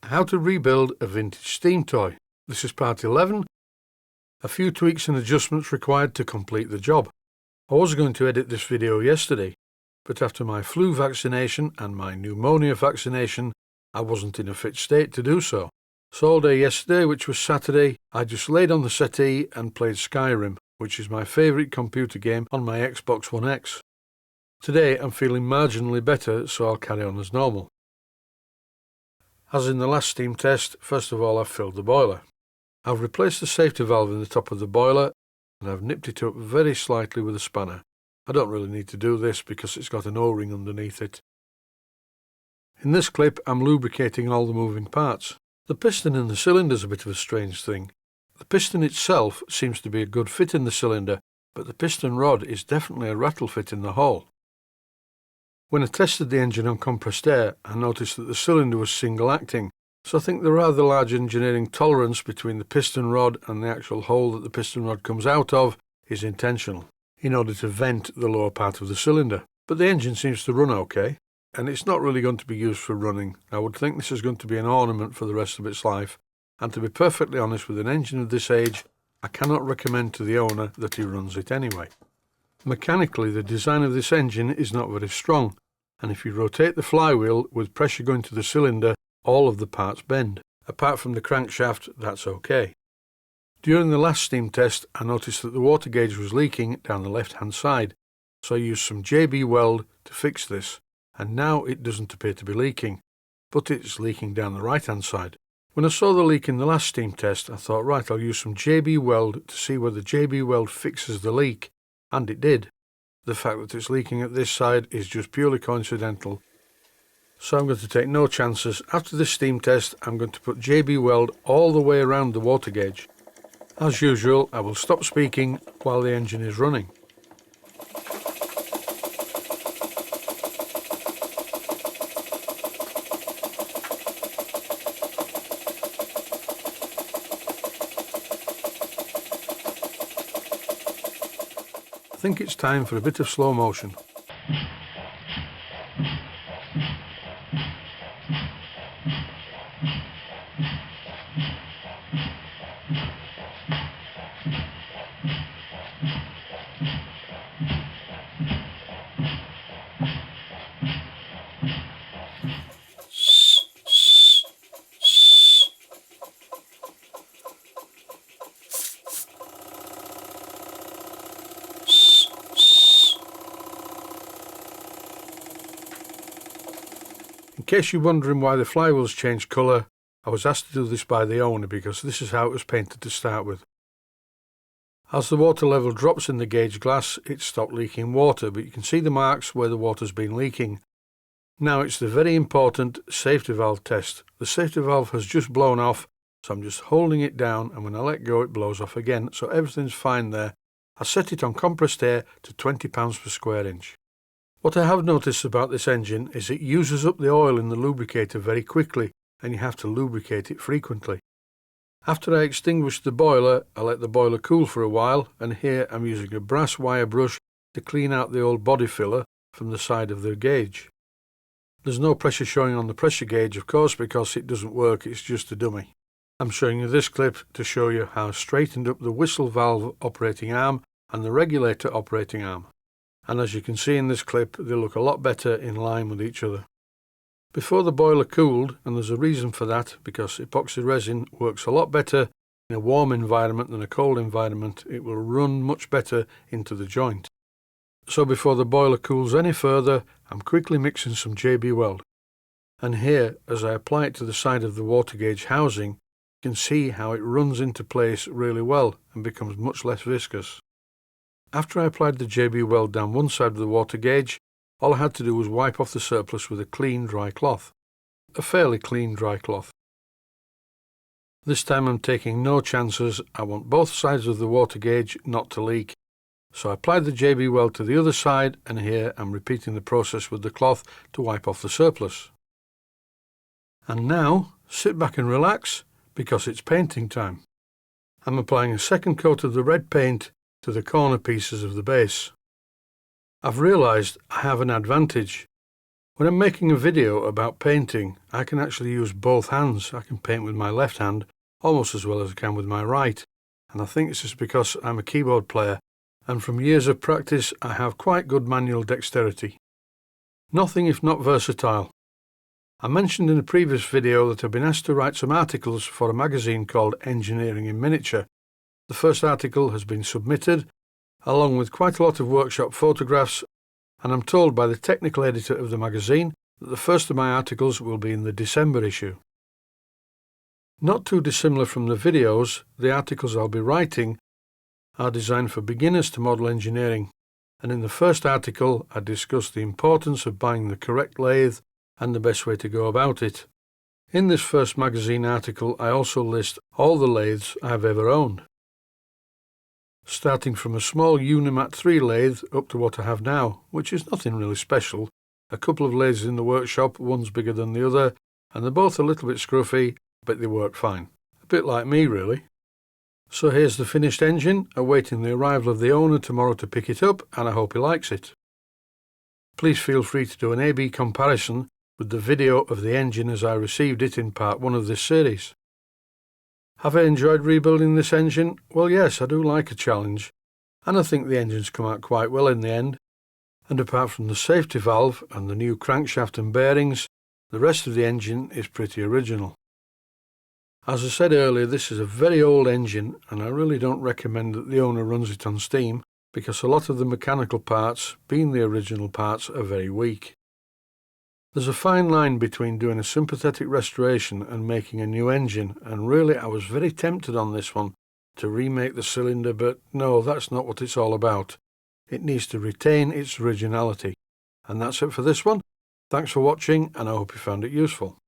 How to rebuild a vintage steam toy. This is part 11. A few tweaks and adjustments required to complete the job. I was going to edit this video yesterday, but after my flu vaccination and my pneumonia vaccination, I wasn't in a fit state to do so. So all day yesterday, which was Saturday, I just laid on the settee and played Skyrim, which is my favourite computer game on my Xbox One X. Today I'm feeling marginally better, so I'll carry on as normal. As in the last steam test, first of all I've filled the boiler. I've replaced the safety valve in the top of the boiler and I've nipped it up very slightly with a spanner. I don't really need to do this because it's got an O-ring underneath it. In this clip I'm lubricating all the moving parts. The piston in the cylinder is a bit of a strange thing. The piston itself seems to be a good fit in the cylinder, but the piston rod is definitely a rattle fit in the hole. When I tested the engine on compressed air, I noticed that the cylinder was single acting, so I think the rather large engineering tolerance between the piston rod and the actual hole that the piston rod comes out of is intentional, in order to vent the lower part of the cylinder. But the engine seems to run okay, and it's not really going to be used for running. I would think this is going to be an ornament for the rest of its life, and to be perfectly honest, with an engine of this age, I cannot recommend to the owner that he runs it anyway. Mechanically, the design of this engine is not very strong, and if you rotate the flywheel with pressure going to the cylinder, all of the parts bend. Apart from the crankshaft, that's okay. During the last steam test, I noticed that the water gauge was leaking down the left-hand side, so I used some JB Weld to fix this, and now it doesn't appear to be leaking, but it's leaking down the right-hand side. When I saw the leak in the last steam test, I thought, right, I'll use some JB Weld to see whether JB Weld fixes the leak. And it did. The fact that it's leaking at this side is just purely coincidental. So I'm going to take no chances. After this steam test, I'm going to put JB Weld all the way around the water gauge. As usual, I will stop speaking while the engine is running. I think it's time for a bit of slow motion. In case you're wondering why the flywheels changed colour, I was asked to do this by the owner because this is how it was painted to start with. As the water level drops in the gauge glass, it stopped leaking water, but you can see the marks where the water's been leaking. Now it's the very important safety valve test. The safety valve has just blown off, so I'm just holding it down, and when I let go it blows off again, so everything's fine there. I set it on compressed air to 20 pounds per square inch. What I have noticed about this engine is it uses up the oil in the lubricator very quickly, and you have to lubricate it frequently. After I extinguished the boiler, I let the boiler cool for a while, and here I'm using a brass wire brush to clean out the old body filler from the side of the gauge. There's no pressure showing on the pressure gauge, of course, because it doesn't work, it's just a dummy. I'm showing you this clip to show you how I straightened up the whistle valve operating arm and the regulator operating arm. And as you can see in this clip, they look a lot better in line with each other. Before the boiler cooled, and there's a reason for that, because epoxy resin works a lot better in a warm environment than a cold environment, it will run much better into the joint. So before the boiler cools any further, I'm quickly mixing some JB Weld. And here, as I apply it to the side of the water gauge housing, you can see how it runs into place really well and becomes much less viscous. After I applied the JB Weld down one side of the water gauge, all I had to do was wipe off the surplus with a clean dry cloth. A fairly clean dry cloth. This time I'm taking no chances. I want both sides of the water gauge not to leak. So I applied the JB Weld to the other side, and here I'm repeating the process with the cloth to wipe off the surplus. And now, sit back and relax, because it's painting time. I'm applying a second coat of the red paint to the corner pieces of the base. I've realised I have an advantage. When I'm making a video about painting, I can actually use both hands. I can paint with my left hand almost as well as I can with my right, and I think this is because I'm a keyboard player, and from years of practice I have quite good manual dexterity. Nothing if not versatile. I mentioned in a previous video that I've been asked to write some articles for a magazine called Engineering in Miniature. The first article has been submitted, along with quite a lot of workshop photographs, and I'm told by the technical editor of the magazine that the first of my articles will be in the December issue. Not too dissimilar from the videos, the articles I'll be writing are designed for beginners to model engineering, and in the first article I discuss the importance of buying the correct lathe and the best way to go about it. In this first magazine article I also list all the lathes I've ever owned, starting from a small Unimat 3 lathe up to what I have now, which is nothing really special. A couple of lathes in the workshop, one's bigger than the other, and they're both a little bit scruffy, but they work fine. A bit like me really. So here's the finished engine, awaiting the arrival of the owner tomorrow to pick it up, and I hope he likes it. Please feel free to do an A/B comparison with the video of the engine as I received it in part 1 of this series. Have I enjoyed rebuilding this engine? Well, yes, I do like a challenge, and I think the engine's come out quite well in the end, and apart from the safety valve and the new crankshaft and bearings, the rest of the engine is pretty original. As I said earlier, this is a very old engine, and I really don't recommend that the owner runs it on steam, because a lot of the mechanical parts, being the original parts, are very weak. There's a fine line between doing a sympathetic restoration and making a new engine, and really I was very tempted on this one to remake the cylinder, but no, that's not what it's all about. It needs to retain its originality. And that's it for this one. Thanks for watching, and I hope you found it useful.